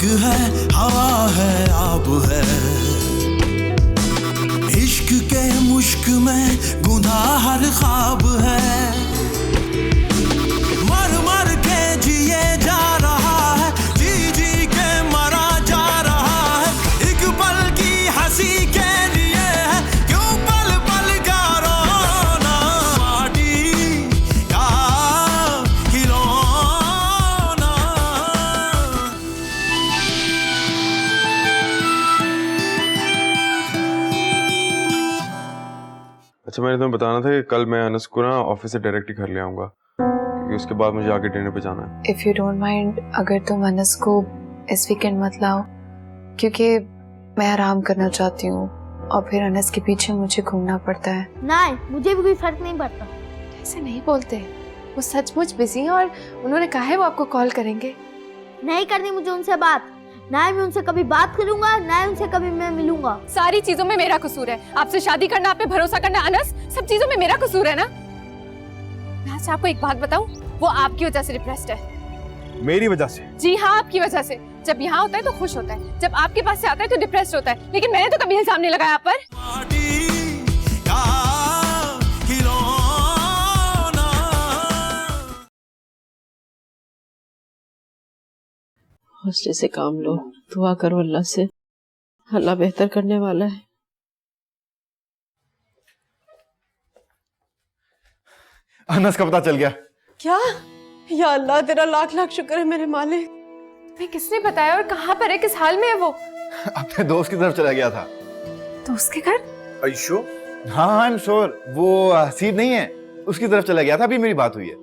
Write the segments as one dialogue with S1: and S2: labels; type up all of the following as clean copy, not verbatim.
S1: आग है, हवा है, आब है। इश्क के मुश्क में गुनाह हर ख्वाब है। मर मर के जिए जा रहा है, जी जी के मरा जा रहा है। एक पल की हंसी के लिए है, क्यों पल पल का रोना। माटी का खिलौना।
S2: अच्छा, मैंने तुम्हें बताना था कि कल मैं अनस को ना ऑफिस से डायरेक्ट ही घर ले आऊंगा, क्योंकि उसके बाद मुझे आगे डिनर पे जाना है।
S3: इफ यू डोंट माइंड, अगर तुम अनस को इस वीकेंड मत लाओ, क्योंकि मैं आराम करना चाहती हूँ और फिर अनस के पीछे मुझे घूमना पड़ता है।
S4: नहीं, मुझे भी कोई फर्क नहीं पड़ता।
S3: ऐसे नहीं बोलते, वो सचमुच बिजी हैं और उन्होंने कहा है वो आपको कॉल करेंगे।
S4: नहीं करनी मुझे उनसे बात, ना ही मैं उनसे कभी बात करूंगा, ना ही उनसे कभी मैं मिलूंगा।
S5: सारी चीजों में मेरा कसूर है। आपसे शादी करना, आप पे भरोसा करना, अनस, सब चीजों में मेरा कसूर है ना। मैं आज आपको एक बात बताऊं, वो आपकी वजह से डिप्रेस्ड है।
S2: मेरी वजह से?
S5: जी हाँ, आपकी वजह से। जब यहाँ होता है तो खुश होता है, जब आपके पास से आता है तो डिप्रेस्ड होता है। लेकिन मैंने तो कभी इल्जाम नहीं लगाया आप पर।
S1: माटी का खिलौना।
S6: हौसले से काम लो, दुआ करो अल्लाह से, अल्लाह बेहतर करने वाला है।
S7: अनस का पता चल गया।
S6: क्या? या अल्लाह, तेरा लाख लाख शुक्र है मेरे मालिक।
S5: तुम्हें किसने बताया और कहाँ पर है, किस हाल में है वो?
S7: अपने दोस्त की तरफ चला गया था।
S5: दोस्त के घर?
S2: Are you sure?
S7: हाँ, आई एम श्योर। वो हसीब नहीं है, उसकी तरफ चला गया था। अभी मेरी बात हुई है।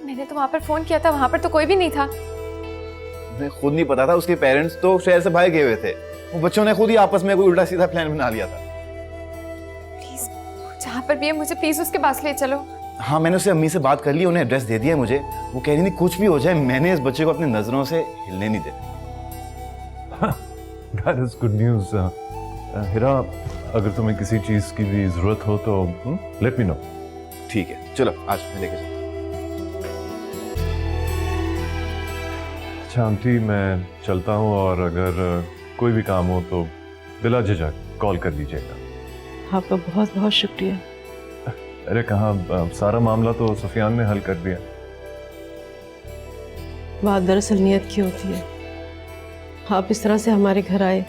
S5: मैंने तो वहाँ पर फोन किया था, वहाँ पर तो कोई भी नहीं था।
S7: मुझे खुद नहीं पता था। उसके पेरेंट्स तो शहर से बाहर गए हुए थे। वो बच्चों ने खुद ही आपस में कोई उल्टा सीधा प्लान बना लिया था।
S5: प्लीज, जहाँ पर भी है मुझे प्लीज उसके पास ले चलो।
S7: हाँ, मैंने उससे अम्मी से बात कर ली, उन्हें एड्रेस दे दिया है मुझे। वो कह रही थी कुछ भी हो जाए, मैंने इस बच्चे को अपनी नजरों से हिलने नहीं देना।
S8: That is good news. हिरा, अगर तुम्हें किसी चीज की भी जरूरत हो तो let me know.
S7: ठीक है, चलो आज मैं लेके चलता हूँ।
S8: अच्छा आंटी, मैं चलता हूँ और अगर कोई भी काम हो तो बिला झिझक कॉल कर दीजिएगा।
S6: आपका बहुत बहुत शुक्रिया।
S8: अरे कहाँ, सारा मामला तो सुफियान ने हल कर दिया।
S6: बात दरअसल नियत की होती है। आप इस तरह से हमारे घर आए,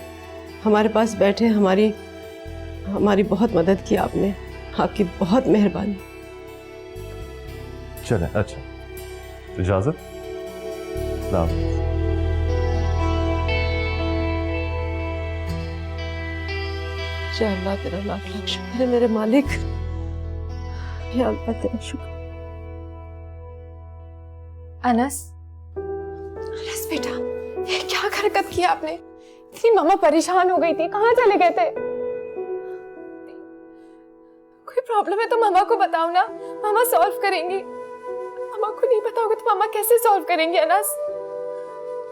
S6: हमारे पास बैठे, हमारी बहुत मदद की आपने। आपकी बहुत मेहरबानी।
S8: चले, अच्छा, इजाजत। सलाम।
S6: या अल्लाह, तेरा लाख लाख शुक्र है मेरे मालिक। या अल्लाह, तेरा शुक्र।
S5: अनस, अनस बेटा, ये क्या हरकत की आपने? इतनी मामा परेशान हो गई थी, कहाँ चले गए थे? कोई प्रॉब्लम है तो मामा को बताओ ना, मामा सॉल्व करेंगी। मामा को नहीं बताओगे तो मामा कैसे सॉल्व करेंगे? अनस,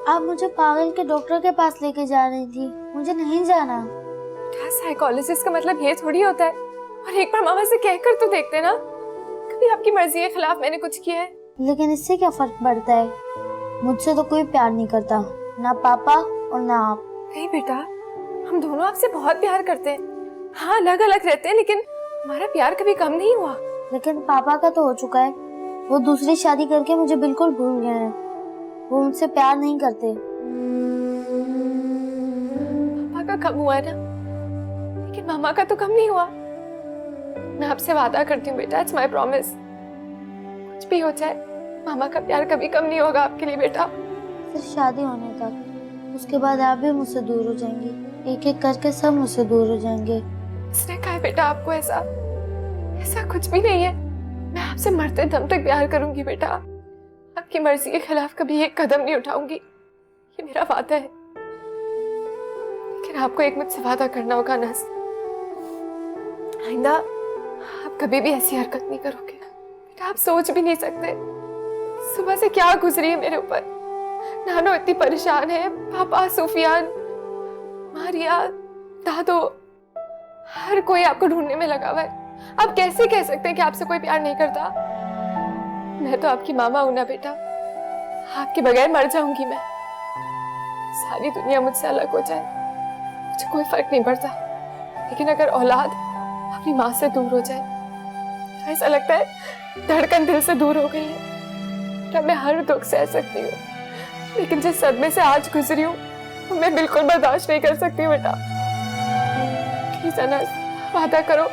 S4: आप मुझे पागल के डॉक्टर के पास लेके जा रही थी, मुझे नहीं जाना।
S5: क्या साइकोलॉजिस्ट का मतलब ये थोड़ी होता है। और एक बार मामा से कहकर तो देखते ना, कभी आपकी मर्जी के खिलाफ मैंने कुछ किया है?
S4: लेकिन इससे क्या फर्क पड़ता है? मुझसे तो कोई प्यार नहीं करता, ना पापा और ना आप।
S5: नहीं बेटा, हम दोनों आपसे बहुत प्यार करते हैं। हाँ, अलग अलग रहते हैं, लेकिन हमारा प्यार कभी कम नहीं हुआ।
S4: लेकिन पापा का तो हो चुका है। वो दूसरी शादी करके मुझे बिल्कुल भूल गए हैं। वो मुझसे प्यार नहीं करते।
S5: पापा का कम हुआ है ना, लेकिन मामा का तो कम नहीं हुआ। मैं आपसे वादा करती हूँ बेटा, इट्स माय प्रॉमिस। कुछ भी हो जाए, मामा का प्यार कभी कम नहीं होगा आपके लिए बेटा।
S4: सिर्फ शादी होने तक, उसके बाद आप भी मुझसे दूर हो जाएंगी। एक एक करके सब मुझसे दूर हो जाएंगे।
S5: इसने कहा है बेटा आपको? ऐसा कुछ भी नहीं है। मैं आपसे मरते दम तक प्यार करूंगी बेटा। आपकी मर्जी के खिलाफ कभी एक कदम नहीं उठाऊंगी, ये मेरा वादा है। लेकिन आपको एक मुझसे वादा करना होगा अनस, आइंदा आप कभी भी ऐसी हरकत नहीं करोगे बेटा। आप सोच भी नहीं सकते सुबह से क्या गुजरी है मेरे ऊपर। नानो इतनी परेशान है, पापा, सुफियान, मारिया, दादो, हर कोई आपको ढूंढने में लगा हुआ है। आप कैसे कह सकते हैं कि आपसे कोई प्यार नहीं करता? मैं तो आपकी मामा हूं ना बेटा, आपके बगैर मर जाऊंगी मैं। सारी दुनिया मुझसे अलग हो जाए मुझे कोई फर्क नहीं पड़ता, लेकिन अगर औलाद अपनी माँ से दूर हो जाए तो ऐसा लगता है धड़कन दिल से दूर हो गई है। तब मैं हर दुख सह सकती हूँ, लेकिन जिस सदमे से आज गुजरी हूँ वो मैं बिल्कुल बर्दाश्त नहीं कर सकती बेटा। प्लीज अनस, वादा करो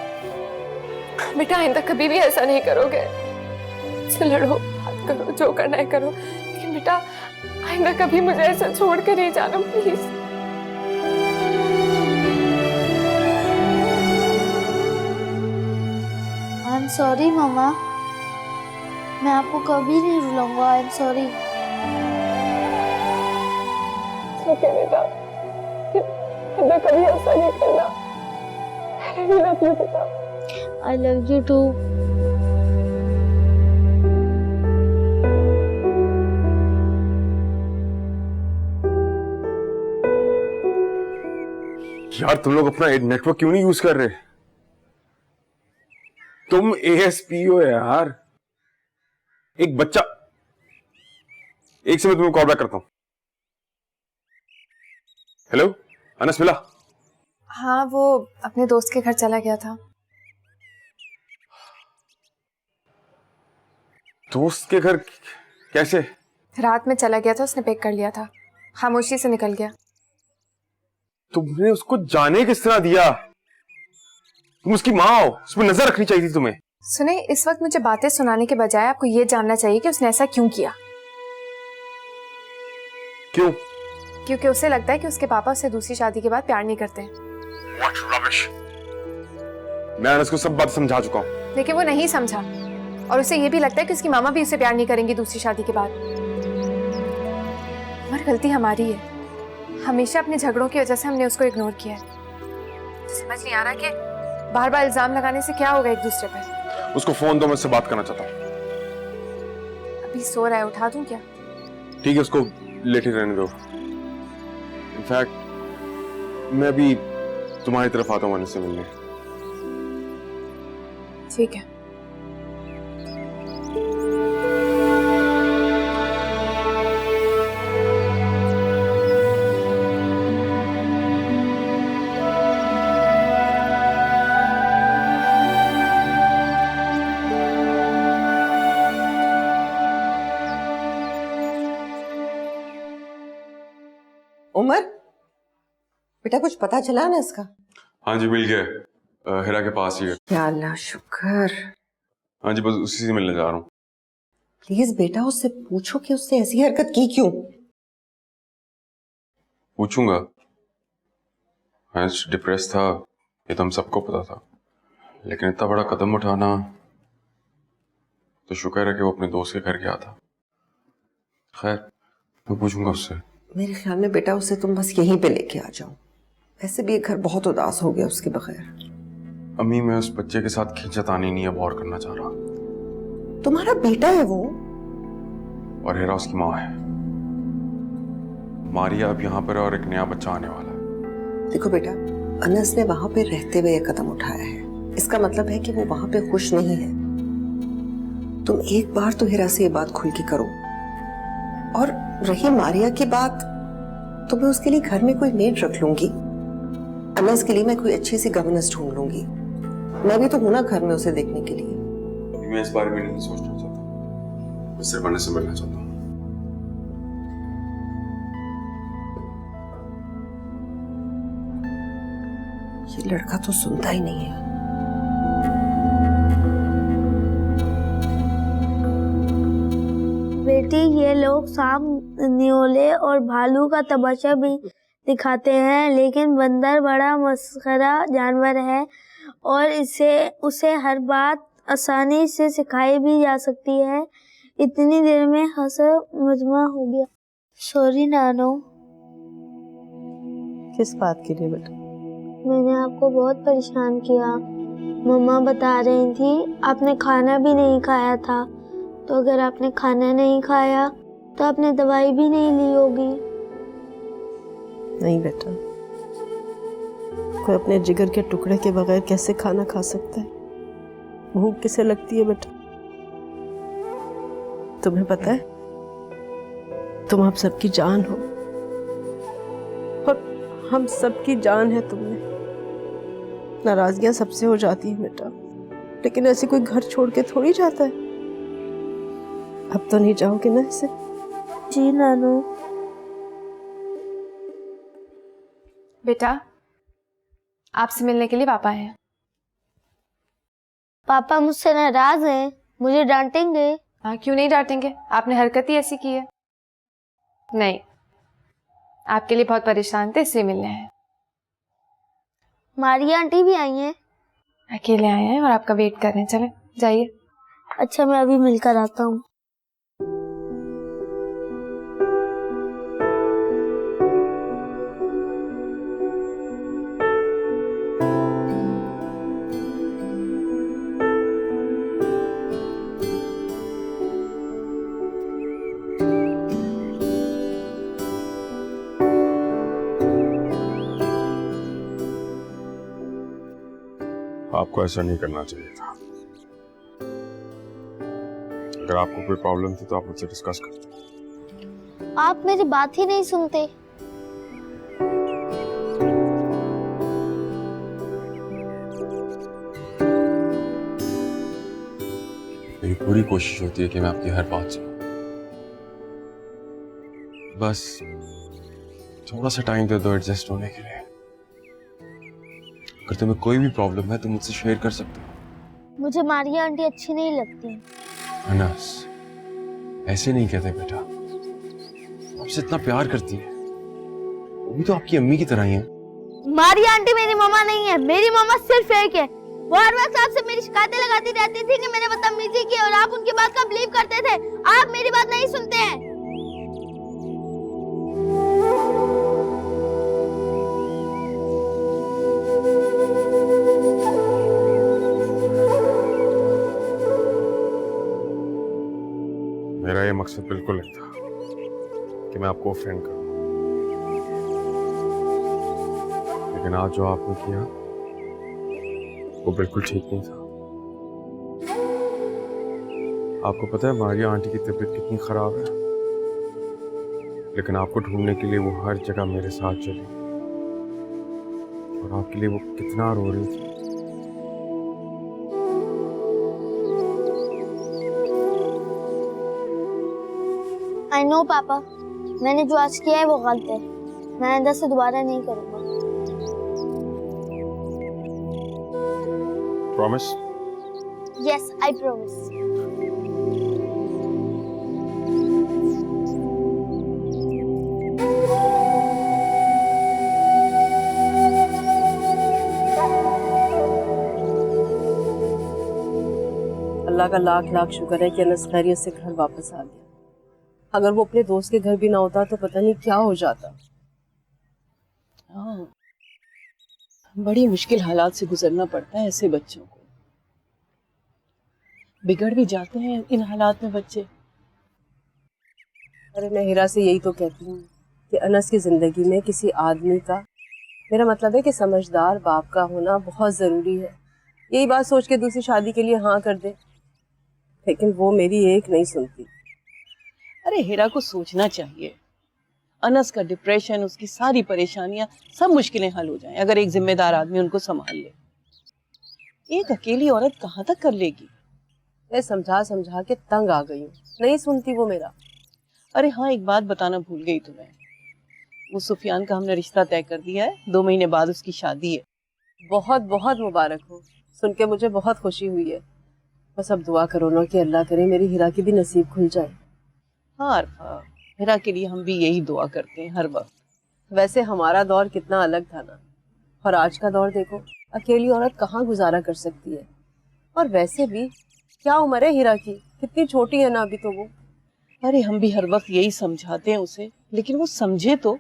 S5: बेटा आइंदा कभी भी ऐसा नहीं करोगे। मुझसे लड़ो, बात करो, जो करना है करो, लेकिन बेटा आइंदा कभी मुझे ऐसा छोड़ कर नहीं जाना प्लीज।
S4: आई एम सॉरी मामा, मैं आपको कभी नहीं रुलाऊंगा। I am sorry.
S5: ओके बेटा, आइंदा कभी ऐसा नहीं करना। I love you बेटा।
S4: I love you too.
S2: यार तुम लोग अपना नेटवर्क क्यों नहीं यूज कर रहे? तुम एएसपी हो यार। एक बच्चा, एक से मैं तुम्हें कॉल बैक करता हूं। हेलो अनस, मिला?
S3: हाँ, वो अपने दोस्त के घर चला गया था।
S2: दोस्त के घर कैसे?
S3: रात में चला गया था, उसने पैक कर लिया था, खामोशी से निकल गया।
S2: तुमने उसको जाने किस तरह दिया? तुम उसकी माँ हो, उस पर नजर रखनी चाहिए थी तुम्हें।
S3: सुने, इस वक्त मुझे बातें सुनाने के बजाय आपको ये जानना चाहिए कि उसने ऐसा क्यों किया।
S2: क्यों?
S3: क्योंकि उसे लगता है कि उसके पापा उससे दूसरी शादी के बाद प्यार नहीं करते।
S2: What rubbish! मैं अनस को सब बात समझा चुका हूँ।
S3: लेकिन वो नहीं समझा, और उसे ये भी लगता है कि उसकी मामा भी उसे प्यार नहीं करेंगी दूसरी शादी के बाद। मगर गलती हमारी है, हमेशा अपने झगड़ों की वजह से हमने उसको इग्नोर किया है। समझ नहीं आ रहा कि बार बार इल्जाम लगाने से क्या होगा एक दूसरे पे।
S2: उसको फोन दो, मैं उससे बात करना चाहता हूँ।
S3: अभी सो रहा है, उठा दूं क्या?
S2: ठीक है, उसको लेटे रहने दो। इनफैक्ट मैं भी तुम्हारी तरफ आता हूँ अनस से मिलने।
S3: ठीक है।
S9: उमर, बेटा कुछ पता चला ना इसका?
S2: हाँ जी, मिल गया, हिरा के पास ही है।
S9: या अल्लाह शुक्र।
S2: हाँ जी, बस उसी से मिलने जा रहा हूँ।
S9: प्लीज बेटा उससे पूछो कि उसने ऐसी हरकत की क्यों।
S2: पूछूंगा। हंस डिप्रेस था, ये तो हम सबको पता था, लेकिन इतना बड़ा कदम उठाना तो शुक्र है कि वो अपने दोस्त के घर गया था। खैर, मैं पूछूंगा उससे।
S9: मेरे ख्याल में बेटा उसे तुम बस यहीं पे लेके आ जाओ। वैसे भी ये घर बहुत उदास हो गया उसके बगैर।
S2: अम्मी, मैं उस बच्चे के साथ खींचतानी नहीं अब और करना चाह रहा।
S9: तुम्हारा बेटा है वो,
S2: और हिरा उसकी माँ है। मारिया अब यहाँ पर है और एक नया बच्चा आने वाला है।
S9: देखो बेटा, अनस ने वहां पे रहते हुए ये कदम उठाया है, इसका मतलब है कि वो वहां पे खुश नहीं है। तुम एक बार तो हिरा से ये बात खुल के करो। और रही मारिया की बात, तो मैं उसके लिए घर में कोई मेड रख लूंगी। अनस के लिए मैं कोई अच्छी सी गवर्नेंस ढूंढ लूंगी। मैं भी तो हूं ना घर में उसे देखने के लिए।
S2: मैं इस बारे में नहीं सोचना चाहता, मैं सिर्फ अनस से मिलना चाहता हूँ।
S9: ये लड़का तो सुनता ही नहीं है।
S4: बेटी, ये लोग सांप, न्योले और भालू का तमाशा भी दिखाते हैं, लेकिन बंदर बड़ा मस्खरा जानवर है और उसे हर बात आसानी से सिखाई भी जा सकती है। इतनी देर में हंसर मजमा हो गया। सॉरी नानो।
S6: किस बात के लिए बेटा?
S4: मैंने आपको बहुत परेशान किया। मम्मा बता रही थी आपने खाना भी नहीं खाया था, तो अगर आपने खाना नहीं खाया तो आपने दवाई भी नहीं ली होगी।
S6: नहीं बेटा, कोई अपने जिगर के टुकड़े के बगैर कैसे खाना खा सकता है? भूख किसे लगती है बेटा? तुम्हें पता है, तुम आप सबकी जान हो, हम सबकी जान है तुम में। नाराजगियां सबसे हो जाती हैं बेटा, लेकिन ऐसे कोई घर छोड़ के थोड़ी जाता है। अब तो नहीं जाओगे ना इसे?
S4: जी नानू।
S5: बेटा, आपसे मिलने के लिए पापा आए हैं।
S4: पापा मुझसे नाराज हैं, मुझे डांटेंगे।
S5: हाँ, क्यों नहीं डांटेंगे? आपने हरकत ही ऐसी की है। नहीं, आपके लिए बहुत परेशान थे इसलिए मिलने आए।
S4: मारिया आंटी भी आई हैं।
S5: अकेले आए हैं और आपका वेट कर रहे हैं। चले जाइए।
S4: अच्छा, मैं अभी मिलकर आता हूँ।
S2: आपको ऐसा नहीं करना चाहिए था। अगर आपको कोई प्रॉब्लम थी तो आप मुझसे डिस्कस करते।
S4: आप मेरी बात ही नहीं सुनते।
S2: मेरी पूरी कोशिश होती है कि मैं आपकी हर बात सुनूं। बस थोड़ा सा टाइम दे दो एडजस्ट होने के लिए। अगर तुम्हें कोई भी प्रॉब्लम है तो मुझसे शेयर कर सकते हो।
S4: मुझे मारिया आंटी अच्छी नहीं लगती।
S2: अनस, ऐसे नहीं कहते बेटा। आपसे इतना प्यार करती है, वो भी तो आपकी अम्मी की तरह ही है।
S4: मारिया आंटी मेरी मम्मा नहीं है। मेरी मम्मा सिर्फ एक है। वो हर वक्त आपसे मेरी शिकायतें लगाती रहती थी कि मैंने बदतमीजी की और आप उनकी बात का बिलीव करते थे। आप मेरी बात नहीं सुनते हैं।
S2: मेरा ये मकसद बिल्कुल नहीं था कि मैं आपको ऑफेंड करूं, लेकिन आज जो आपने किया वो बिल्कुल ठीक नहीं था। आपको पता है मारिया आंटी की तबीयत कितनी खराब है, लेकिन आपको ढूंढने के लिए वो हर जगह मेरे साथ चली और आपके लिए वो कितना रो रही थी।
S4: आई नो पापा, मैंने जो आज किया है वो गलत है। मैं आइंदा से दोबारा नहीं करूँगा।
S2: Promise?
S4: Yes, I promise.
S6: Allah का लाख लाख शुक्र है कि अनस खैरियत से घर वापस आ गया। अगर वो अपने दोस्त के घर भी ना होता तो पता नहीं क्या हो जाता।
S10: हाँ, बड़ी मुश्किल हालात से गुजरना पड़ता है ऐसे बच्चों को। बिगड़ भी जाते हैं इन हालात में बच्चे।
S6: अरे मैं हिरा से यही तो कहती हूँ कि अनस की जिंदगी में किसी आदमी का, मेरा मतलब है कि समझदार बाप का होना बहुत ज़रूरी है। यही बात सोच के दूसरी शादी के लिए हाँ कर दे, लेकिन वो मेरी एक नहीं सुनती।
S10: अरे हिरा को सोचना चाहिए, अनस का डिप्रेशन, उसकी सारी परेशानियां, सब मुश्किलें हल हो जाएं अगर एक जिम्मेदार आदमी उनको संभाल ले। एक अकेली औरत कहाँ तक कर लेगी?
S6: मैं समझा समझा के तंग आ गई हूँ, नहीं सुनती वो मेरा।
S10: अरे हाँ, एक बात बताना भूल गई तुम्हें। वो सुफियान का हमने रिश्ता तय कर दिया है, 2 महीने बाद उसकी शादी है।
S6: बहुत बहुत मुबारक हो, सुन के मुझे बहुत खुशी हुई है। बस अब दुआ करो ना कि अल्लाह करे मेरी हिरा की भी नसीब खुल जाए।
S10: हाँ अरफा, हिरा के लिए हम भी यही दुआ करते हैं हर वक्त।
S6: वैसे हमारा दौर कितना अलग था ना, और आज का दौर देखो, अकेली औरत कहाँ गुजारा कर सकती है। और वैसे भी क्या उम्र है हिरा की, कितनी छोटी है ना अभी तो वो।
S10: अरे हम भी हर वक्त यही समझाते हैं उसे, लेकिन वो समझे तो।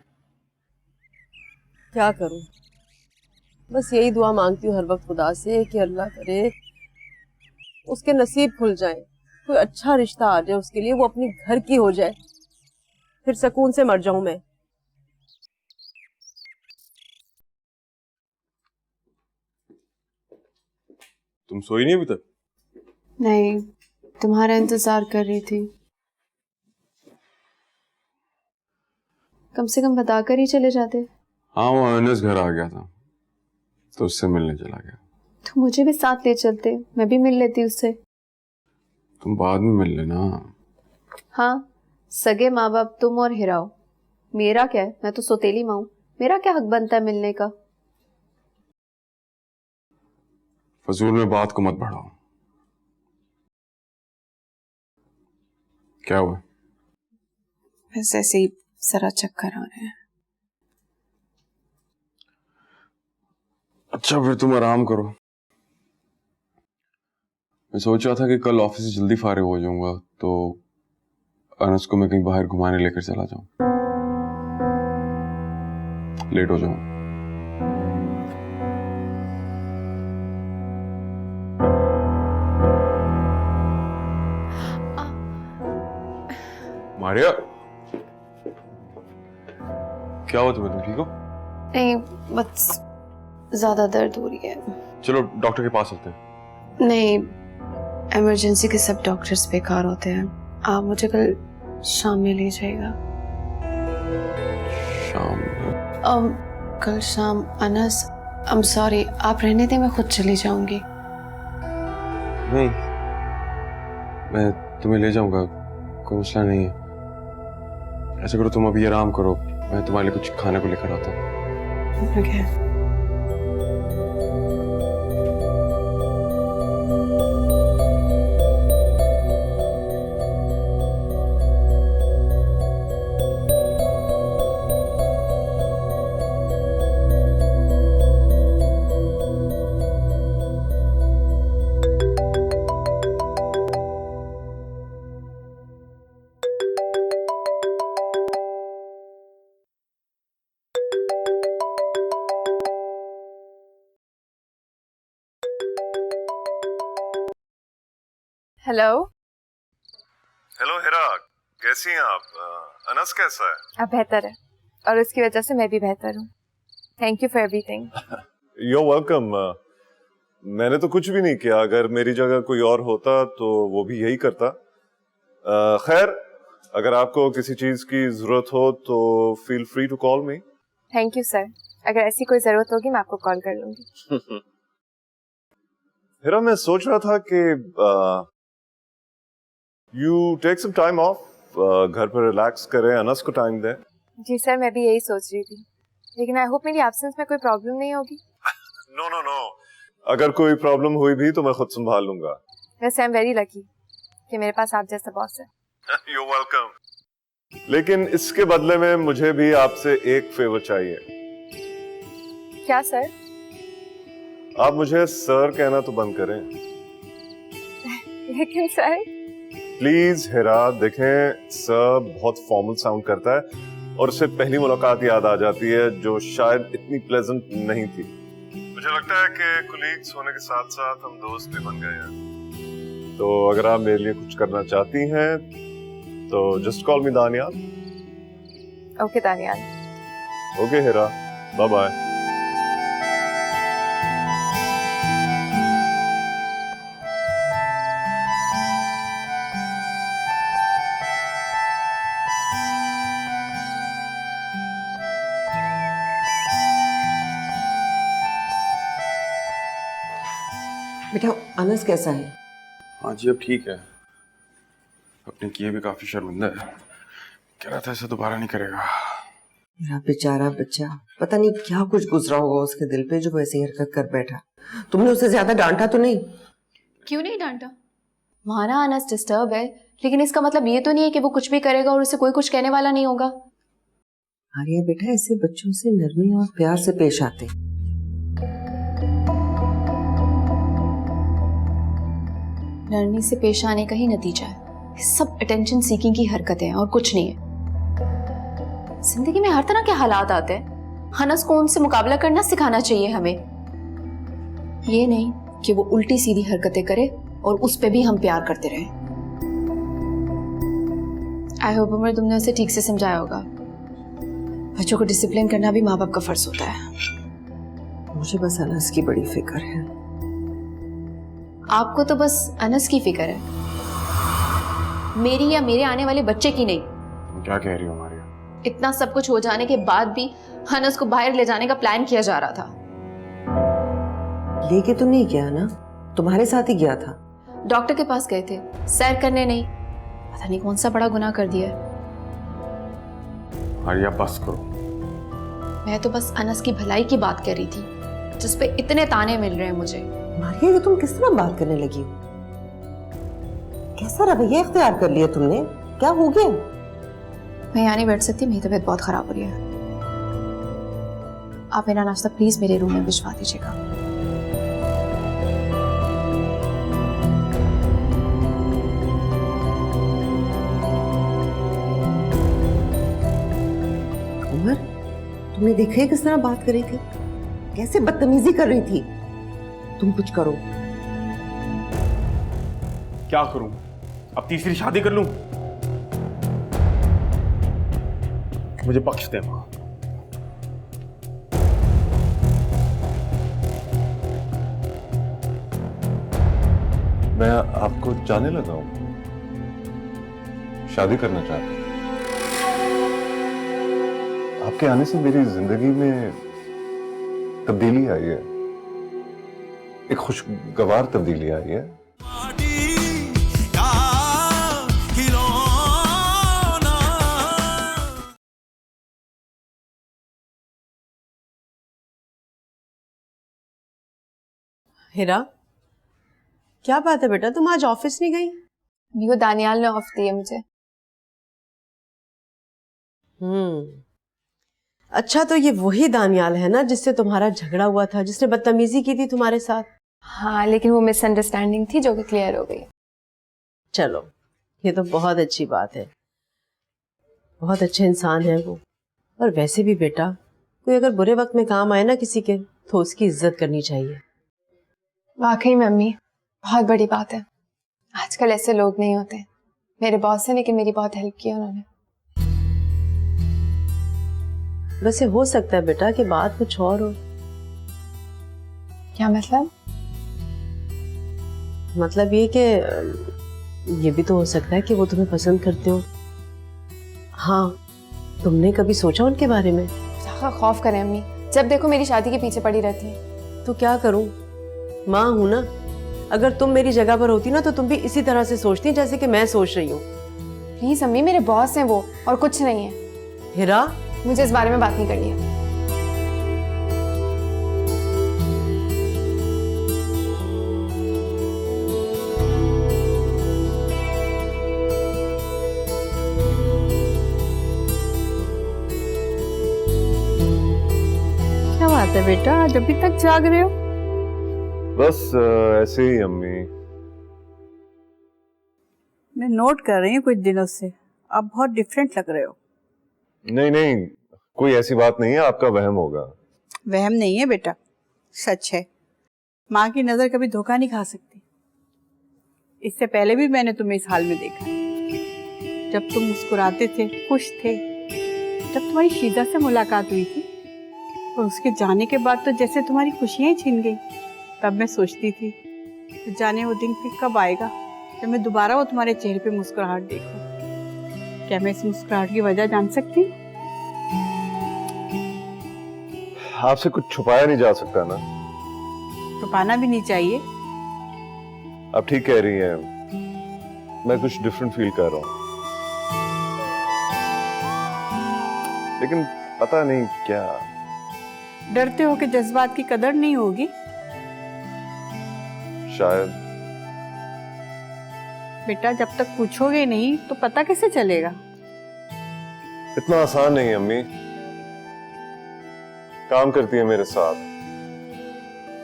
S6: क्या करूं, बस यही दुआ मांगती हूँ हर वक्त खुदा से कि अल्लाह करे उसके नसीब खुल जाए, कोई अच्छा रिश्ता आ जाए उसके लिए, वो अपनी घर की हो जाए, फिर सुकून से मर जाऊं मैं।
S2: तुम सोई नहीं अभी तक?
S3: नहीं, तुम्हारा इंतजार कर रही थी। कम से कम बताकर ही चले जाते।
S2: हाँ, वो अनस घर आ गया था तो उससे मिलने चला गया।
S3: तो मुझे भी साथ ले चलते, मैं भी मिल लेती उससे।
S2: तुम बाद में मिल लेना।
S3: हाँ, सगे माँ बाप तुम और हिरा हो, मेरा क्या है, मैं तो सौतेली माँ हूँ, मेरा क्या हक बनता है मिलने का।
S2: फजूल में बात को मत बढ़ाओ। क्या हुआ?
S3: बस ऐसे ही जरा चक्कर आ रहे हैं।
S2: अच्छा, फिर तुम आराम करो। मैं सोच रहा था कि कल ऑफिस से जल्दी फारिग हो जाऊंगा तो अनस को मैं कहीं बाहर घुमाने लेकर चला जाऊं। लेट हो जाऊं। मारिया, क्या हुआ तुम्हें? तुम ठीक हो?
S3: नहीं, बस ज्यादा दर्द हो रही है।
S2: चलो डॉक्टर के पास चलते हैं।
S3: नहीं, इमरजेंसी के सब डॉक्टर्स बेकार होते हैं, आप मुझे कल शाम में ले जाइएगा।
S2: शाम में?
S3: कल शाम अनस, I'm sorry, आप रहने दें, मैं खुद चली जाऊंगी।
S2: नहीं, मैं तुम्हें ले जाऊंगा, कोई मसला नहीं है। ऐसा करो, तुम अभी आराम करो, मैं तुम्हारे लिए कुछ खाने को लेकर आता हूँ।
S3: Okay.
S5: हेलो।
S8: हेलो हिरा, कैसी हैं आप? अनस कैसा है?
S5: अब बेहतर है और उसकी वजह से मैं भी बेहतर हूँ। Thank you for everything.
S8: You are welcome. मैंने तो कुछ भी नहीं किया, अगर मेरी जगह कोई और होता तो वो भी यही करता। खैर, अगर आपको किसी चीज की जरूरत हो तो feel free to call me.
S5: Thank you sir, अगर ऐसी कोई जरूरत होगी मैं आपको कॉल कर लूंगी।
S8: हिरा, मैं सोच रहा था कि you take some time off, घर पर रिलैक्स करें, अनस को टाइम दें।
S5: जी सर, मैं भी यही सोच रही थी, लेकिन आई होप मेरी एब्सेंस में कोई प्रॉब्लम नहीं होगी।
S8: नो नो नो, अगर कोई प्रॉब्लम हुई भी तो मैं खुद संभाल लूंगा।
S5: वैसे आई एम वेरी लकी कि मेरे पास आप जैसा बॉस है।
S8: You welcome. लेकिन इसके बदले में मुझे भी आपसे एक फेवर चाहिए।
S5: क्या सर?
S8: आप मुझे सर कहना तो बंद करें।
S5: लेकिन सर।
S8: प्लीज हिरा, देखें सर बहुत फॉर्मल साउंड करता है और उससे पहली मुलाकात याद आ जाती है जो शायद इतनी प्लेजेंट नहीं थी। मुझे लगता है कि कुलीग्स होने के साथ साथ हम दोस्त भी बन गए हैं। तो अगर आप मेरे लिए कुछ करना चाहती हैं तो just call me Daniyal.
S5: Okay Daniyal.
S8: Okay Hira, bye bye.
S9: बेटा, अनस कैसा है?
S2: हाँ जी, अब ठीक है। अपने किए भी काफी शर्मिंदा है, कह रहा था ऐसा दोबारा नहीं करेगा।
S9: मेरा बेचारा बच्चा, पता नहीं क्या कुछ गुजरा होगा उसके दिल पे जो वो ऐसी हरकत कर बैठा। तुमने उसे ज्यादा डांटा तो नहीं?
S3: क्यों नहीं डांटा? माना अनस डिस्टर्ब है, लेकिन इसका मतलब ये तो नहीं है कि वो कुछ भी करेगा और उसे कोई कुछ कहने वाला नहीं होगा।
S9: आर्या बेटा, ऐसे बच्चों से नरमी और प्यार से पेश आते।
S3: नरमी से पेश आने का ही नतीजा है। सब अटेंशन सीकिंग की हरकतें हैं और कुछ नहीं है। जिंदगी में हर तरह के हालात आते हैं, अनस को उनसे मुकाबला करना सिखाना चाहिए हमें, ये नहीं कि वो उल्टी सीधी हरकतें करे और उस पे भी हम प्यार करते रहें। आई होप उमर तुमने उसे ठीक से समझाया होगा। बच्चों को डिसिप्लिन करना भी माँ बाप का फर्ज होता है।
S9: मुझे बस अनस की बड़ी फिक्र है।
S3: आपको तो बस अनस की फिक्र है, मेरी या मेरे आने वाले बच्चे की नहीं।
S2: क्या कह रही हो मारिया?
S3: इतना सब कुछ हो जाने के बाद भी हनस को बाहर ले जाने का प्लान किया जा रहा था।
S9: लेके तो नहीं गया ना, तुम्हारे साथ ही गया था।
S3: डॉक्टर के पास गए थे, सैर करने नहीं। पता नहीं कौन सा बड़ा गुनाह कर दिया है।
S2: आर्या बस करो।
S3: मैं तो बस अनस की भलाई की बात कर रही थी, जिस पे इतने ताने मिल रहे हैं मुझे।
S9: मारिया, ये तुम किस तरह बात करने लगी हो? कैसा रवैया इख्तियार कर लिया तुमने? क्या हो गया?
S3: मैं यहाँ नहीं बैठ सकती, मेरी तबीयत बहुत खराब हो रही है। आप मेरा नाश्ता प्लीज मेरे रूम में भिजवा दीजिएगा।
S9: उमर, तुमने देखा है किस तरह बात कर रही थी? कैसे बदतमीजी कर रही थी? तुम कुछ करो।
S2: क्या करूं? अब तीसरी शादी कर लूं? मुझे बख्श दे मां।
S8: मैं आपको जाने लगा हूं, शादी करना चाहता हूं। आपके आने से मेरी जिंदगी में तब्दीली आई है, एक खुशगवार तब्दीली आई है।
S6: हिरा, क्या बात है बेटा, तुम आज ऑफिस नहीं गई?
S5: वो दानियाल ने ऑफ दिए मुझे।
S6: अच्छा, तो ये वही दानियाल है ना जिससे तुम्हारा झगड़ा हुआ था, जिसने बदतमीजी की थी तुम्हारे साथ?
S5: हाँ, लेकिन वो मिसअंडरस्टैंडिंग थी जो कि क्लियर हो गई।
S6: चलो, ये तो बहुत अच्छी बात है। बहुत अच्छे इंसान है वो। और वैसे भी बेटा, कोई अगर बुरे वक्त में काम आए ना किसी के, तो उसकी इज्जत करनी चाहिए।
S5: वाकई में अम्मी, बहुत बड़ी बात है। आजकल ऐसे लोग नहीं होते। मेरे बॉस है, लेकिन मेरी बहुत हेल्प की उन्होंने।
S6: वैसे हो सकता है बेटा कि बात कुछ और हो।
S5: क्या मतलब?
S6: मतलब ये कि ये भी तो हो सकता है कि वो तुम्हें पसंद करते हो। हाँ, तुमने कभी सोचा उनके बारे में?
S5: ज्यादा खौफ करें अम्मी, जब देखो मेरी शादी के पीछे पड़ी रहती है।
S6: तो क्या करूं, माँ हूं ना। अगर तुम मेरी जगह पर होती ना तो तुम भी इसी तरह से सोचती जैसे कि मैं सोच रही हूँ।
S5: प्लीज अम्मी, मेरे बॉस हैं वो, और कुछ नहीं है।
S6: हिरा,
S5: मुझे इस बारे में बात नहीं करनी है।
S10: क्या बात है बेटा, आज अभी तक जाग रहे हो?
S8: बस ऐसे ही अम्मी।
S10: मैं नोट कर रही हूँ कुछ दिनों से, आप बहुत डिफरेंट लग रहे हो।
S8: नहीं नहीं, कोई ऐसी बात नहीं है, आपका वहम होगा।
S10: वहम नहीं है बेटा, सच है। माँ की नजर कभी धोखा नहीं खा सकती। इससे पहले भी मैंने तुम्हें इस हाल में देखा, जब तुम मुस्कुराते थे, खुश थे। जब तुम्हारी शीजा से मुलाकात हुई थी और उसके जाने के बाद तो जैसे तुम्हारी खुशियां ही छिन गई। तब मैं सोचती थी कि जाने वो दिन फिर कब आएगा जब मैं दोबारा वो तुम्हारे चेहरे पे मुस्कुराहट देखूं। क्या मैं इस मुस्कुराहट की वजह जान सकती हूँ?
S8: आपसे कुछ छुपाया नहीं जा सकता ना।
S10: छुपाना भी नहीं चाहिए।
S8: आप ठीक कह रही हैं, मैं कुछ डिफरेंट फील कर रहा हूँ, लेकिन पता नहीं क्या।
S10: डरते हो कि जज्बात की कदर नहीं होगी?
S8: शायद।
S10: बेटा, जब तक पूछोगे नहीं तो पता कैसे चलेगा?
S8: इतना आसान नहीं है अम्मी। काम करती है मेरे साथ,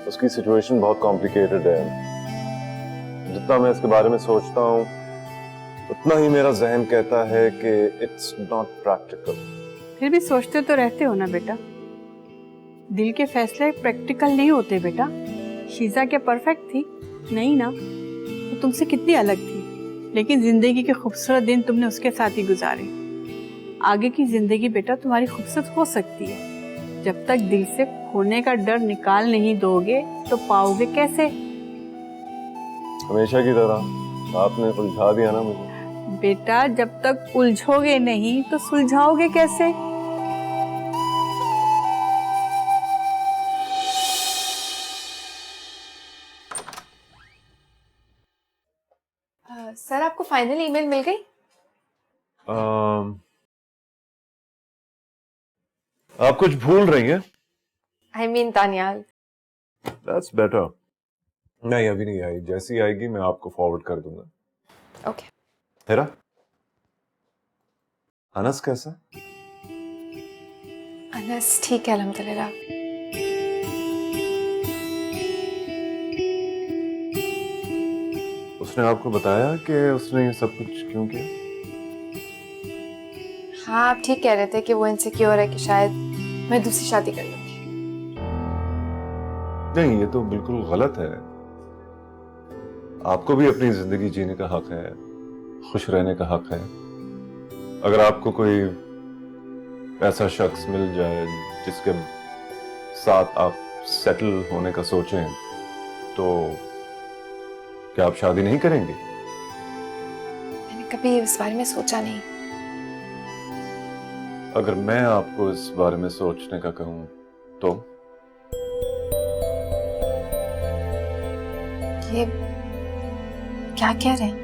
S8: उसकी सिचुएशन बहुत कॉम्प्लिकेटेड है। जितना मैं इसके बारे में सोचता हूँ उतना ही मेरा जहन कहता है कि इट्स नॉट प्रैक्टिकल।
S10: फिर भी सोचते तो रहते हो ना बेटा। दिल के फैसले प्रैक्टिकल नहीं होते बेटा। शीजा क्या परफेक्ट थी? नहीं ना। वो तुमसे कितनी अलग थी, लेकिन जिंदगी के खूबसूरत दिन तुमने उसके साथ ही गुजारे। आगे की जिंदगी बेटा तुम्हारी खूबसूरत हो सकती है। जब तक दिल से खोने का डर निकाल नहीं दोगे तो पाओगे कैसे?
S8: हमेशा की तरह आपने उलझा दिया ना मुझे।
S11: बेटा जब तक उलझोगे नहीं तो सुलझाओगे कैसे?
S5: सर आपको फाइनल ईमेल मिल गई?
S8: आप कुछ भूल रही हैं?
S5: I mean Taniyal.
S8: That's better. नहीं अभी नहीं आई, जैसी आएगी मैं आपको फॉरवर्ड कर दूंगा।
S5: ओके।
S8: हेरा, अनस कैसा?
S5: अनस ठीक है अल्हम्दुलिल्लाह।
S8: उसने आपको बताया कि उसने ये सब कुछ क्यों किया?
S5: हाँ आप ठीक कह रहे थे कि वो इनसिक्योर है कि शायद मैं दूसरी शादी कर लूंगी।
S8: नहीं ये तो बिल्कुल गलत है। आपको भी अपनी जिंदगी जीने का हक है, खुश रहने का हक है। अगर आपको कोई ऐसा शख्स मिल जाए जिसके साथ आप सेटल होने का सोचें तो क्या आप शादी नहीं करेंगे?
S5: मैंने कभी इस बारे में सोचा नहीं।
S8: अगर मैं आपको इस बारे में सोचने का कहूं तो?
S5: ये क्या कह रहे हैं?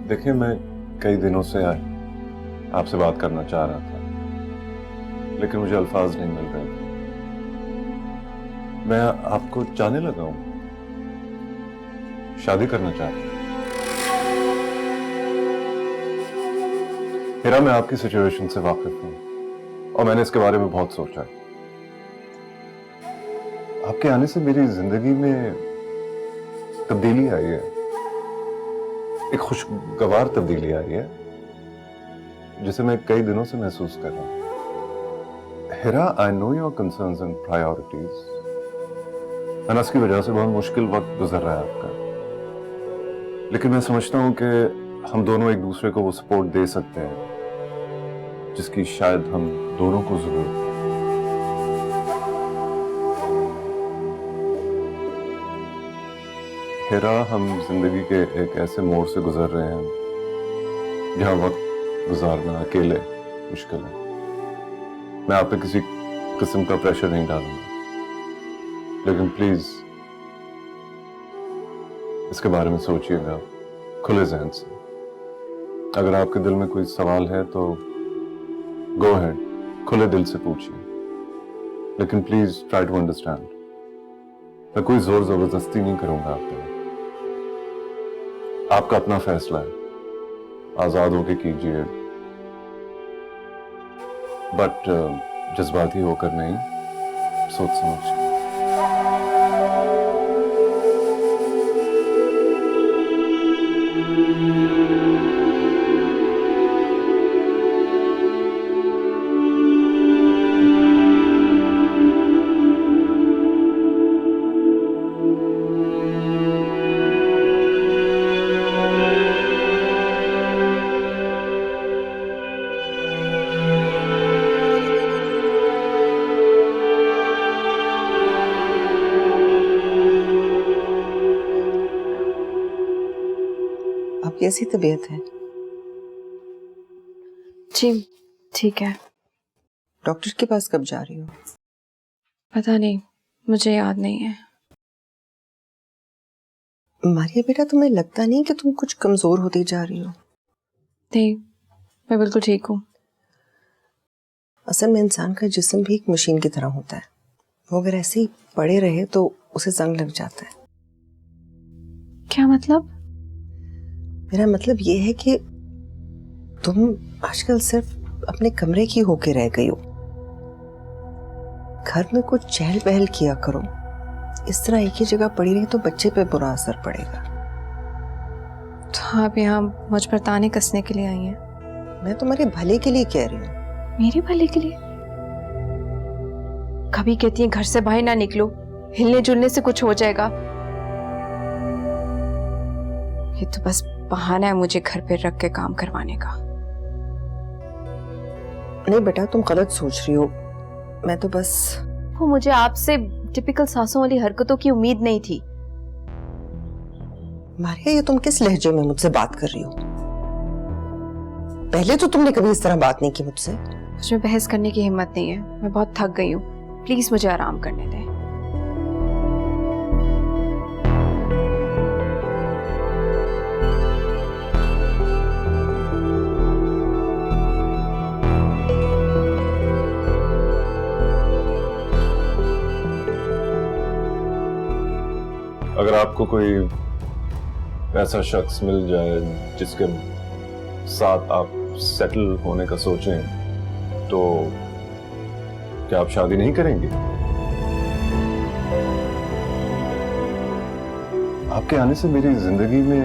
S8: देखिए मैं कई दिनों से आपसे बात करना चाह रहा था लेकिन मुझे अल्फाज नहीं मिल रहे थे। मैं आपको चाहने लगा हूं, शादी करना चाहता हूं। मेरा मैं आपकी सिचुएशन से वाकिफ हूं और मैंने इसके बारे में बहुत सोचा है। आपके आने से मेरी जिंदगी में तब्दीली आई है, एक खुशगवार तब्दीली आई है जिसे मैं कई दिनों से महसूस कर रहा हूं। Hira, I know your concerns and priorities. Anas की वजह से बहुत मुश्किल वक्त गुजर रहा है आपका, लेकिन मैं समझता हूं कि हम दोनों एक दूसरे को वो सपोर्ट दे सकते हैं जिसकी शायद हम दोनों को जरूरत है। हिरा, हम जिंदगी के एक ऐसे मोड़ से गुजर रहे हैं जहां वक्त गुजारना अकेले मुश्किल है। मैं आप पे किसी किस्म का प्रेशर नहीं डालूंगा, लेकिन प्लीज इसके बारे में सोचिएगा खुले जहन से। अगर आपके दिल में कोई सवाल है तो गो अहेड, खुले दिल से पूछिए, लेकिन प्लीज ट्राई टू अंडरस्टैंड। मैं कोई जोर जबरदस्ती नहीं करूंगा आप पे। आपका अपना फैसला है, आजाद होकर कीजिए, बट जज्बाती होकर नहीं, सोच समझ के।
S9: कैसी तबीयत है?
S3: जी ठीक है।
S9: डॉक्टर के पास कब जा रही हो?
S3: पता नहीं, मुझे याद नहीं है।
S9: मारिया बेटा, तुम्हें लगता नहीं कि तुम कुछ कमजोर होती जा रही हो?
S3: नहीं, मैं बिल्कुल ठीक हूँ।
S9: असल में इंसान का जिस्म भी एक मशीन की तरह होता है, वो अगर ऐसे ही पड़े रहे तो उसे जंग लग जाता है।
S3: क्या मतलब?
S9: मेरा मतलब ये है कि तुम आजकल सिर्फ अपने कमरे की होके रह गई हो। घर में कुछ चहल पहल किया करो। इस तरह एक ही जगह पड़ी रही तो बच्चे पे बुरा असर पड़ेगा।
S3: तो आप यहाँ मुझ पर ताने कसने के लिए आई हैं?
S9: मैं तुम्हारे भले के लिए कह रही हूँ।
S3: मेरे भले के लिए? कभी कहती हैं घर से बाहर ना निकलो, हिलने जुलने से कुछ हो जाएगा। ये तो बस बहाना है मुझे घर पे रख के काम करवाने का।
S9: नहीं बेटा, तुम गलत सोच रही हो। मैं तो बस
S3: वो मुझे आपसे टिपिकल सासों वाली हरकतों की उम्मीद नहीं थी।
S9: मारिया, ये तुम किस लहजे में मुझसे बात कर रही हो? पहले तो तुमने कभी इस तरह बात नहीं की मुझसे।
S3: मुझे बहस करने की हिम्मत नहीं है, मैं बहुत थक गई हूँ। प्लीज मुझे आराम करने दें।
S8: अगर आपको कोई ऐसा शख्स मिल जाए जिसके साथ आप सेटल होने का सोचें, तो क्या आप शादी नहीं करेंगे? आपके आने से मेरी जिंदगी में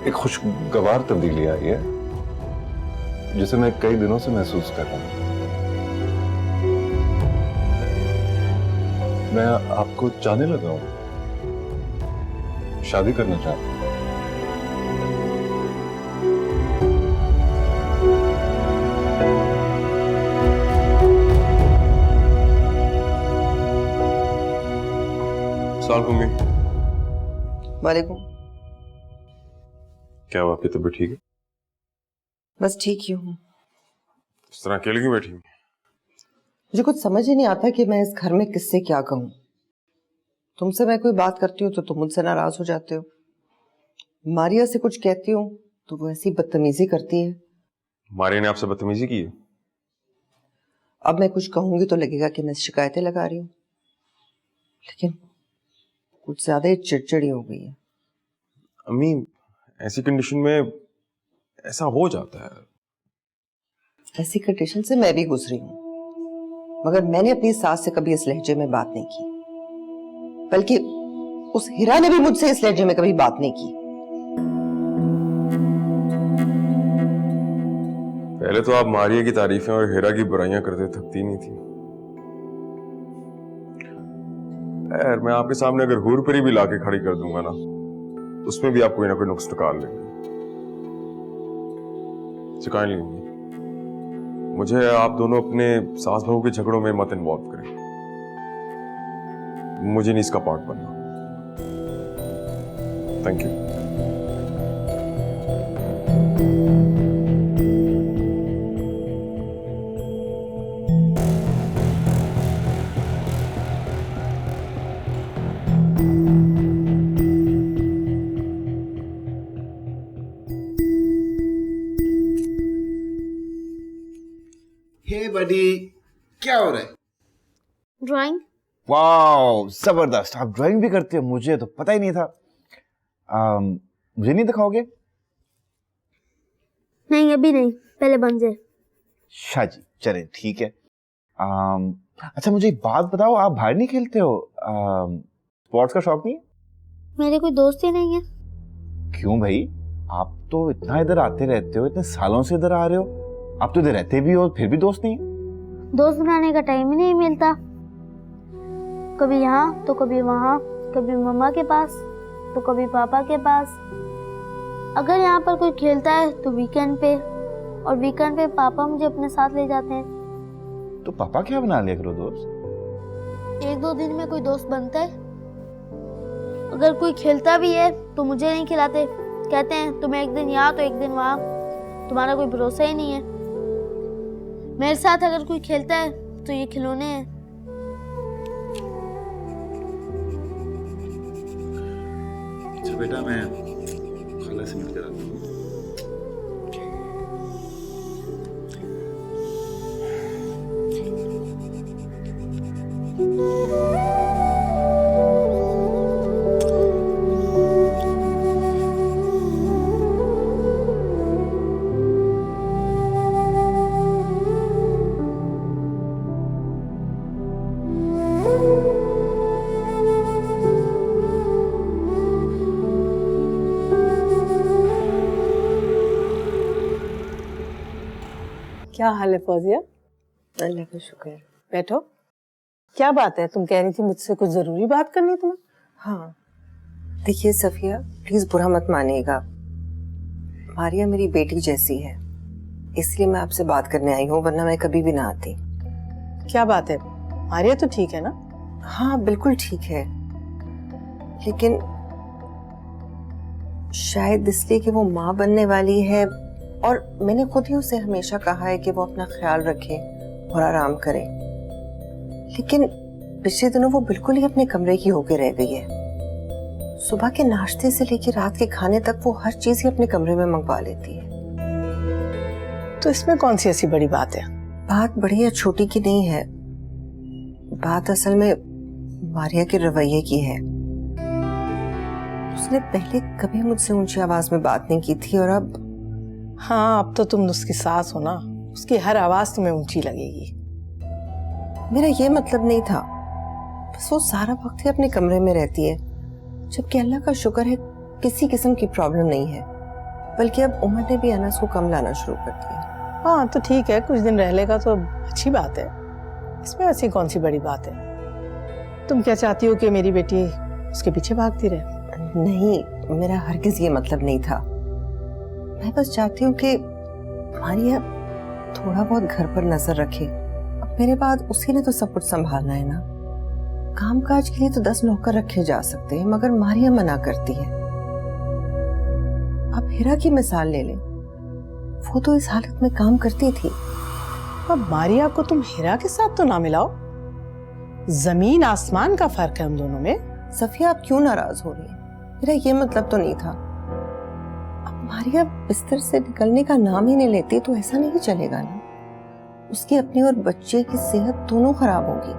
S8: एक खुशगवार तब्दीली आई है, जिसे मैं कई दिनों से महसूस कर रहा हूं। मैं आपको चाहने लगा हूं, शादी करना चाहता हूं।
S2: मम्मी,
S9: वालेकुम।
S2: क्या हुआ, आपकी तबीयत ठीक है?
S9: बस ठीक ही हूँ।
S2: इस तरह अकेले क्यों बैठी हुई?
S9: मुझे कुछ समझ ही नहीं आता कि मैं इस घर में किससे क्या कहूँ। तुमसे मैं कोई बात करती हूँ तो तुम मुझसे नाराज हो जाते हो। मारिया से कुछ कहती हूँ तो वो ऐसी बदतमीजी करती है।
S2: मारिया ने आपसे बदतमीजी की है?
S9: अब मैं कुछ कहूंगी तो लगेगा कि मैं शिकायतें लगा रही हूँ, लेकिन कुछ ज्यादा ही चिड़चिड़ी हो गई है।
S2: अम्मी, ऐसी कंडीशन में ऐसा हो जाता है।
S9: ऐसी कंडीशन से मैं भी गुजरी हूँ, मगर मैंने अपनी सास से कभी इस लहजे में बात नहीं की, बल्कि उस हिरा ने भी मुझसे इस लहजे में कभी बात नहीं की।
S2: पहले तो आप मारिया की तारीफें और हिरा की बुराइयां करते थकती नहीं थी। यार, मैं आपके सामने अगर हूर परी भी लाके खड़ी कर दूंगा ना, उसमें भी आप कोई ना कोई नुक्स निकाल लेंगे। शिकायत नहीं होगी। मुझे आप दोनों अपने सास बहू के झगड़ों में मत इन्वॉल्व करें। मुझे नहीं इसका पार्ट बनना। Thank you.
S7: हे बडी, क्या हो रहा है?
S4: ड्राइंग।
S7: वाओ, जबरदस्त। आप ड्राइंग भी करते हो? मुझे तो पता ही नहीं था। मुझे नहीं दिखाओगे?
S4: नहीं, अभी नहीं, पहले बन जाए।
S7: शाह जी, चले ठीक है। अच्छा, मुझे एक बात बताओ, आप बाहर नहीं खेलते हो? स्पोर्ट्स का शौक नहीं है?
S4: मेरे कोई दोस्त ही नहीं है।
S7: क्यों भाई, आप तो इतना इधर आते रहते हो, इतने सालों से इधर आ रहे हो, आप तो इधर रहते भी हो, फिर भी दोस्त नहीं है?
S4: दोस्त बनाने का टाइम ही नहीं मिलता। कभी यहाँ तो कभी वहाँ, कभी मम्मा के पास तो कभी पापा के पास। अगर यहाँ पर कोई खेलता है तो वीकेंड पे, और वीकेंड पे पापा मुझे अपने साथ ले जाते हैं।
S7: तो पापा क्या बना लिया करो दोस्त?
S4: एक दो दिन में कोई दोस्त बनता है। अगर कोई खेलता भी है तो मुझे नहीं खिलाते, कहते हैं तुम एक दिन यहाँ तो एक दिन वहाँ, तुम्हारा कोई भरोसा ही नहीं है। मेरे साथ अगर कोई खेलता है तो ये खिलौने हैं।
S7: अच्छा बेटा, मैं खाला से मिलकर आता हूँ।
S6: क्या हाल है फौजिया?
S9: अल्लाह का शुक्र।
S6: बैठो। क्या बात है, तुम कह रही थी मुझसे कुछ जरूरी बात करनी तुम्हें?
S9: हाँ, देखिए सफिया, प्लीज बुरा मत मानिएगा। मारिया मेरी बेटी जैसी है, इसलिए मैं आपसे बात करने आई हूँ, वरना मैं कभी भी ना आती।
S6: क्या बात है, मारिया तो ठीक है ना?
S9: हाँ बिल्कुल ठीक है, लेकिन शायद इसलिए कि वो माँ बनने वाली है, और मैंने खुद ही उसे हमेशा कहा है कि वो अपना ख्याल रखे और आराम करे, लेकिन पिछले दिनों वो बिल्कुल ही अपने कमरे की होके रह गई है। सुबह के नाश्ते से लेकर रात के खाने तक वो हर चीज ही अपने कमरे में मंगवा लेती है।
S11: तो इसमें कौन सी ऐसी बड़ी बात है?
S9: बात बड़ी या छोटी की नहीं है, बात असल में मारिया के रवैये की है। उसने पहले कभी मुझसे ऊंची आवाज में बात नहीं की थी, और अब
S11: हाँ, अब तो तुम उसकी सास हो ना, उसकी हर आवाज तुम्हें ऊंची लगेगी।
S9: मेरा ये मतलब नहीं था, बस वो सारा वक्त ही अपने कमरे में रहती है, जबकि अल्लाह का शुक्र है किसी किस्म की प्रॉब्लम नहीं है, बल्कि अब उमर ने भी अनस को कम लाना शुरू कर दिया।
S11: हाँ तो ठीक है, कुछ दिन रह लेगा तो अच्छी बात है, इसमें ऐसी कौन सी बड़ी बात है? तुम क्या चाहती हो कि मेरी बेटी उसके पीछे भागती रहे?
S9: नहीं, मेरा हरगिज ये मतलब नहीं था। मैं बस चाहती हूँ कि मारिया थोड़ा बहुत घर पर नजर रखे। अब मेरे बाद उसी ने तो सब कुछ संभालना है ना। काम काज के लिए तो 10 नौकर रखे जा सकते हैं, मगर मारिया मना करती है। अब हिरा की मिसाल ले लें, वो तो इस हालत में काम करती थी।
S11: अब मारिया को तुम हिरा के साथ तो ना मिलाओ, जमीन आसमान का फर्क है उन दोनों में।
S9: सफिया, आप क्यों नाराज हो रही है? मेरा ये मतलब तो नहीं था। अब मारिया बिस्तर से निकलने का नाम ही नहीं लेती तो ऐसा नहीं चलेगा ना। उसकी अपनी और बच्चे की सेहत दोनों खराब होगी।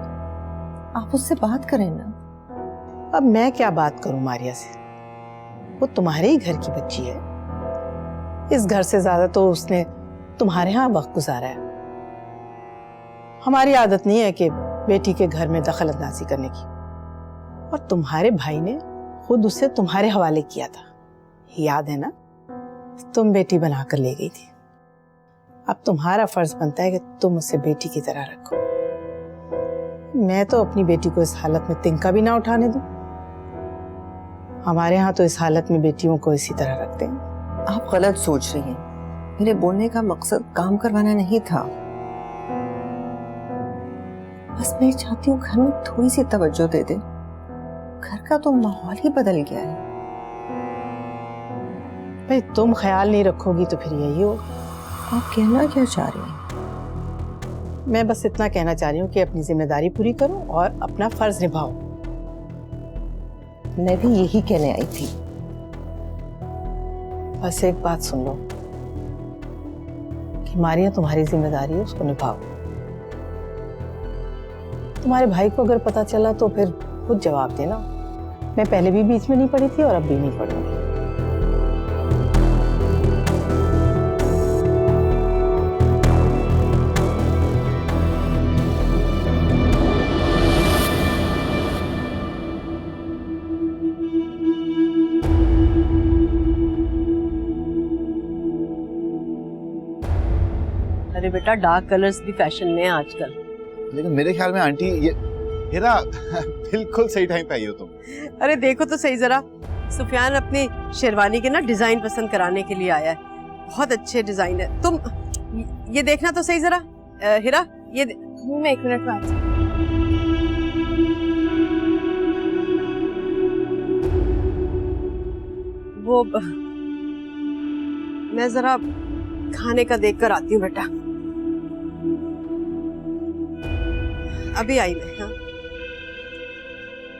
S9: आप उससे बात करें ना।
S11: अब मैं क्या बात करूं मारिया से? वो तुम्हारे ही घर की बच्ची है। इस घर से ज्यादा तो उसने तुम्हारे यहाँ वक्त गुजारा है। हमारी आदत नहीं है कि बेटी के घर में दखल अंदाजी करने की, और तुम्हारे भाई ने खुद उसे तुम्हारे हवाले किया था, याद है ना? तुम बेटी बनाकर ले गई थी। अब तुम्हारा फर्ज बनता है कि तुम उसे बेटी की तरह रखो। मैं तो अपनी बेटी को इस हालत में तिनका भी ना उठाने दूं। हमारे यहाँ तो इस हालत में बेटियों को इसी तरह रखते हैं।
S9: आप गलत सोच रही हैं। मेरे बोलने का मकसद काम करवाना नहीं था, बस मैं चाहती हूँ घर में थोड़ी सी तवज्जो दे दे। घर का तो माहौल ही बदल गया है।
S11: भाई तुम ख्याल नहीं रखोगी तो फिर यही होगा।
S9: आप कहना क्या चाह रही हैं?
S11: मैं बस इतना कहना चाह रही हूँ कि अपनी जिम्मेदारी पूरी करो और अपना फर्ज निभाओ।
S9: मैं भी यही कहने आई थी।
S11: बस एक बात सुन लो कि मारिया तुम्हारी जिम्मेदारी है, उसको निभाओ। तुम्हारे भाई को अगर पता चला तो फिर खुद जवाब देना। मैं पहले भी बीच में नहीं पड़ी थी और अब भी नहीं पड़ूंगी।
S6: अरे बेटा, डार्क कलर्स भी फैशन में है आजकल।
S7: लेकिन मेरे ख्याल में आंटी ये हिरा बिल्कुल सही टाइम पे आई हो तुम।
S6: अरे देखो तो सही जरा, सुफियान अपनी शेरवानी के ना डिजाइन पसंद कराने के लिए आया है। बहुत अच्छे डिजाइन है। तुम ये देखना तो सही जरा। हिरा, ये
S5: मैं 1 मिनट में आती हूँ।
S6: वो मैं जरा खाने का देख कर आती हूँ बेटा। अभी आई मैं। हाँ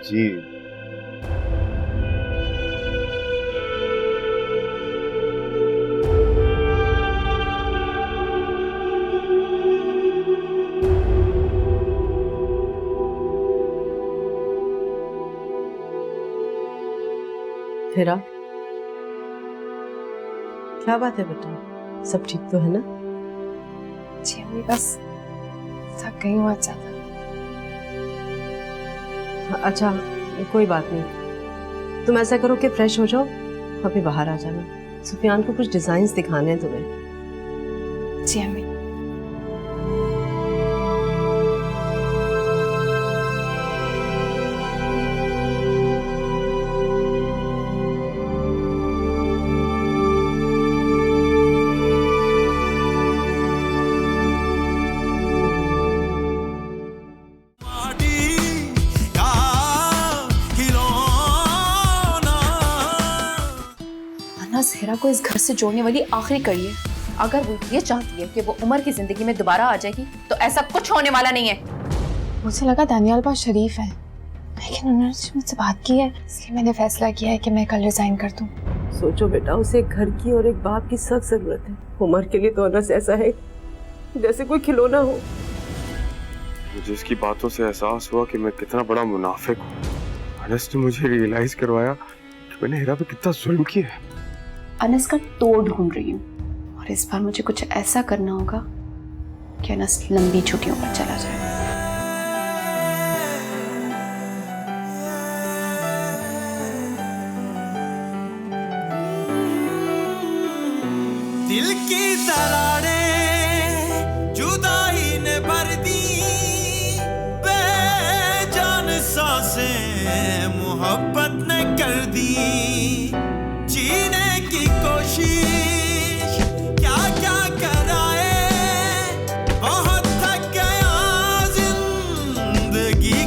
S7: जी।
S6: हिरा, क्या बात है बेटा? सब ठीक तो है ना?
S5: जी अम्मी, बस थक गई हूँ आज ज्यादा।
S6: अच्छा, कोई बात नहीं। तुम ऐसा करो कि फ्रेश हो जाओ, अभी बाहर आ जाना। सुफियान को कुछ डिजाइन्स दिखाने हैं तुम्हें।
S5: जी अम्मी।
S3: को इस घर से जोड़ने वाली आखिरी कड़ी है। अगर वो ये चाहती है कि वो उमर की जिंदगी में दोबारा आ जाएगी तो ऐसा कुछ होने वाला नहीं है।
S5: मुझे लगा दानियाल बहुत शरीफ है, लेकिन उन्होंने मुझसे बात की है, इसलिए मैंने फैसला किया है कि मैं कल रिजाइन कर दूं।
S6: सोचो बेटा, उसे एक घर की और एक बाप की सख्त जरूरत है। उमर के लिए तो अनस ऐसा है जैसे कोई खिलौना हो।
S2: मुझे इसकी बातों से एहसास हुआ कि मैं कितना बड़ा मुनाफिक हूँ। अनस ने मुझे रियलाइज करवाया कि मैंने हिरा पे कितना जुल्म किया है।
S3: अनस का तोड़ ढूंढ रही हूँ और इस बार मुझे कुछ ऐसा करना होगा कि अनस लंबी छुट्टियों पर चला जाए।
S1: दिल की दरारें जुदाई ने भर दी, बेजान सांसें मोहब्बत ने कर दी। जीने की कोशिश क्या क्या कराए, बहुत थक गया जिंदगी